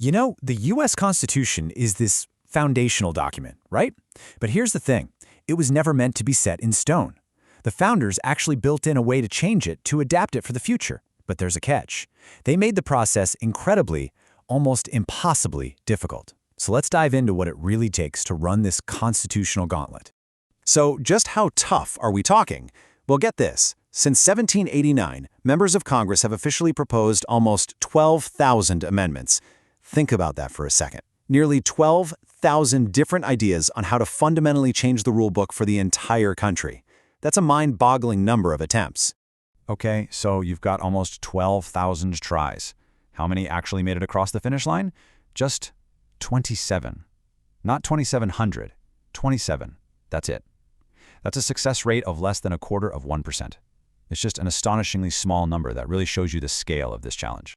You know, the U.S. Constitution is this foundational document, right? But here's the thing. It was never meant to be set in stone. The founders actually built in a way to change it to adapt it for the future. But there's a catch. They made the process incredibly, almost impossibly difficult. So let's dive into what it really takes to run this constitutional gauntlet. So just how tough are we talking? Well, get this. Since 1789, members of Congress have officially proposed almost 12,000 amendments. Think about that for a second. Nearly 12,000 different ideas on how to fundamentally change the rulebook for the entire country. That's a mind-boggling number of attempts. Okay, so you've got almost 12,000 tries. How many actually made it across the finish line? Just 27. Not 2,700. 27. That's it. That's a success rate of less than 0.25%. It's just an astonishingly small number that really shows you the scale of this challenge.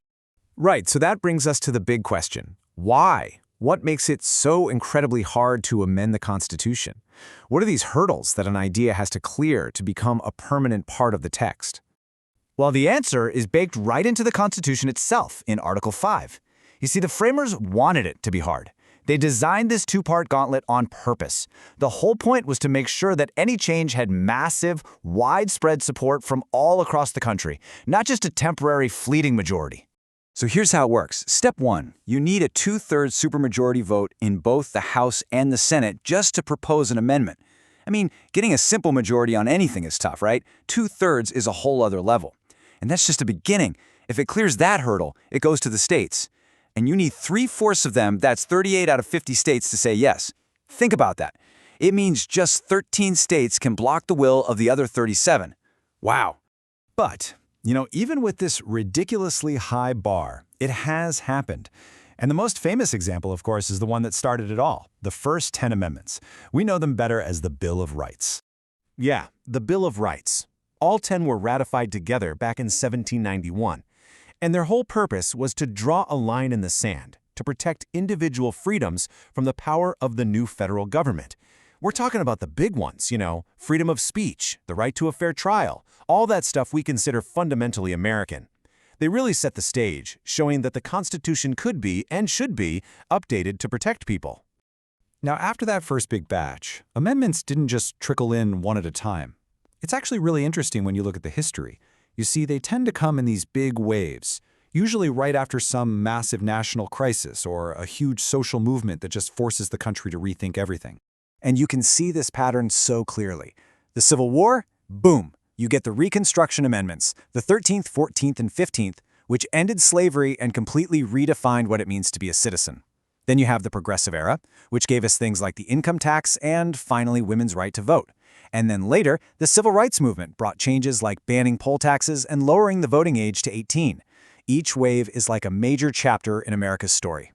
Right, so that brings us to the big question. Why? What makes it so incredibly hard to amend the Constitution? What are these hurdles that an idea has to clear to become a permanent part of the text? Well, the answer is baked right into the Constitution itself in Article 5. You see, the framers wanted it to be hard. They designed this two-part gauntlet on purpose. The whole point was to make sure that any change had massive, widespread support from all across the country, not just a temporary, fleeting majority. So here's how it works. Step 1, you need a 2/3 supermajority vote in both the House and the Senate just to propose an amendment. I mean, getting a simple majority on anything is tough, right? 2/3 is a whole other level. And that's just a beginning. If it clears that hurdle, it goes to the states. And you need 3/4 of them, that's 38 out of 50 states, to say yes. Think about that. It means just 13 states can block the will of the other 37. Wow. But, you know, even with this ridiculously high bar, it has happened. And the most famous example, of course, is the one that started it all, the first 10 amendments. We know them better as the Bill of Rights. Yeah, the Bill of Rights. All 10 were ratified together back in 1791. And their whole purpose was to draw a line in the sand, to protect individual freedoms from the power of the new federal government. We're talking about the big ones, you know, freedom of speech, the right to a fair trial, all that stuff we consider fundamentally American. They really set the stage, showing that the Constitution could be and should be updated to protect people. Now, after that first big batch, amendments didn't just trickle in one at a time. It's actually really interesting when you look at the history. You see, they tend to come in these big waves, usually right after some massive national crisis or a huge social movement that just forces the country to rethink everything. And you can see this pattern so clearly. The Civil War, boom, you get the Reconstruction Amendments, the 13th, 14th, and 15th, which ended slavery and completely redefined what it means to be a citizen. Then you have the Progressive Era, which gave us things like the income tax and, finally, women's right to vote. And then later, the Civil Rights Movement brought changes like banning poll taxes and lowering the voting age to 18. Each wave is like a major chapter in America's story.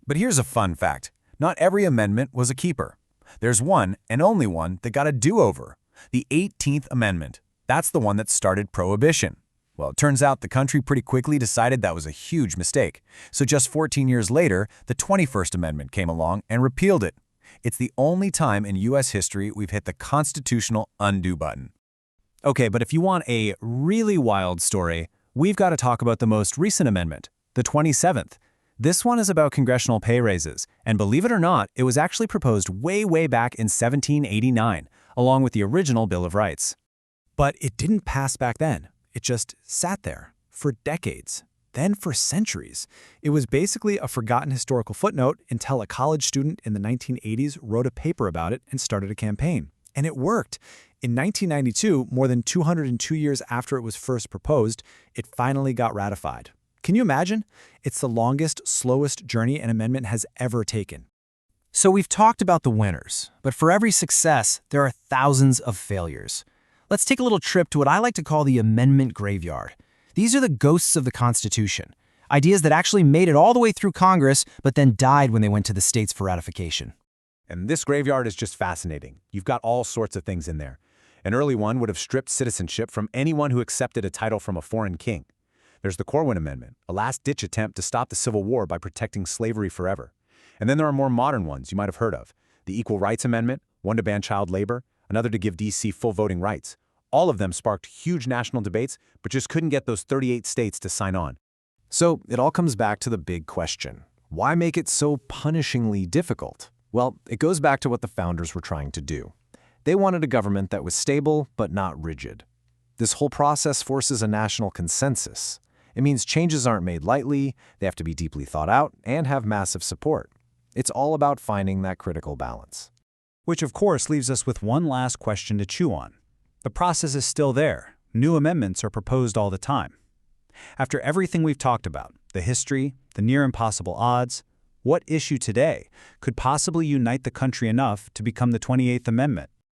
But here's a fun fact. Not every amendment was a keeper. There's one, and only one, that got a do-over. The 18th Amendment. That's the one that started prohibition. Well, it turns out the country pretty quickly decided that was a huge mistake. So just 14 years later, the 21st Amendment came along and repealed it. It's the only time in U.S. history we've hit the constitutional undo button. Okay, but if you want a really wild story, we've got to talk about the most recent amendment, the 27th. This one is about congressional pay raises, and believe it or not, it was actually proposed way back in 1789, along with the original Bill of Rights. But it didn't pass back then. It just sat there for decades. Then for centuries. It was basically a forgotten historical footnote until a college student in the 1980s wrote a paper about it and started a campaign. And it worked. In 1992, more than 202 years after it was first proposed, it finally got ratified. Can you imagine? It's the longest, slowest journey an amendment has ever taken. So we've talked about the winners, but for every success, there are thousands of failures. Let's take a little trip to what I like to call the amendment graveyard. These are the ghosts of the Constitution, ideas that actually made it all the way through Congress, but then died when they went to the states for ratification. And this graveyard is just fascinating. You've got all sorts of things in there. An early one would have stripped citizenship from anyone who accepted a title from a foreign king. There's the Corwin Amendment, a last-ditch attempt to stop the Civil War by protecting slavery forever. And then there are more modern ones you might have heard of. The Equal Rights Amendment, one to ban child labor, another to give D.C. full voting rights. All of them sparked huge national debates, but just couldn't get those 38 states to sign on. So it all comes back to the big question. Why make it so punishingly difficult? Well, it goes back to what the founders were trying to do. They wanted a government that was stable but not rigid. This whole process forces a national consensus. It means changes aren't made lightly, they have to be deeply thought out, and have massive support. It's all about finding that critical balance. Which, of course, leaves us with one last question to chew on. The process is still there. New amendments are proposed all the time. After everything we've talked about, the history, the near-impossible odds, what issue today could possibly unite the country enough to become the 28th Amendment?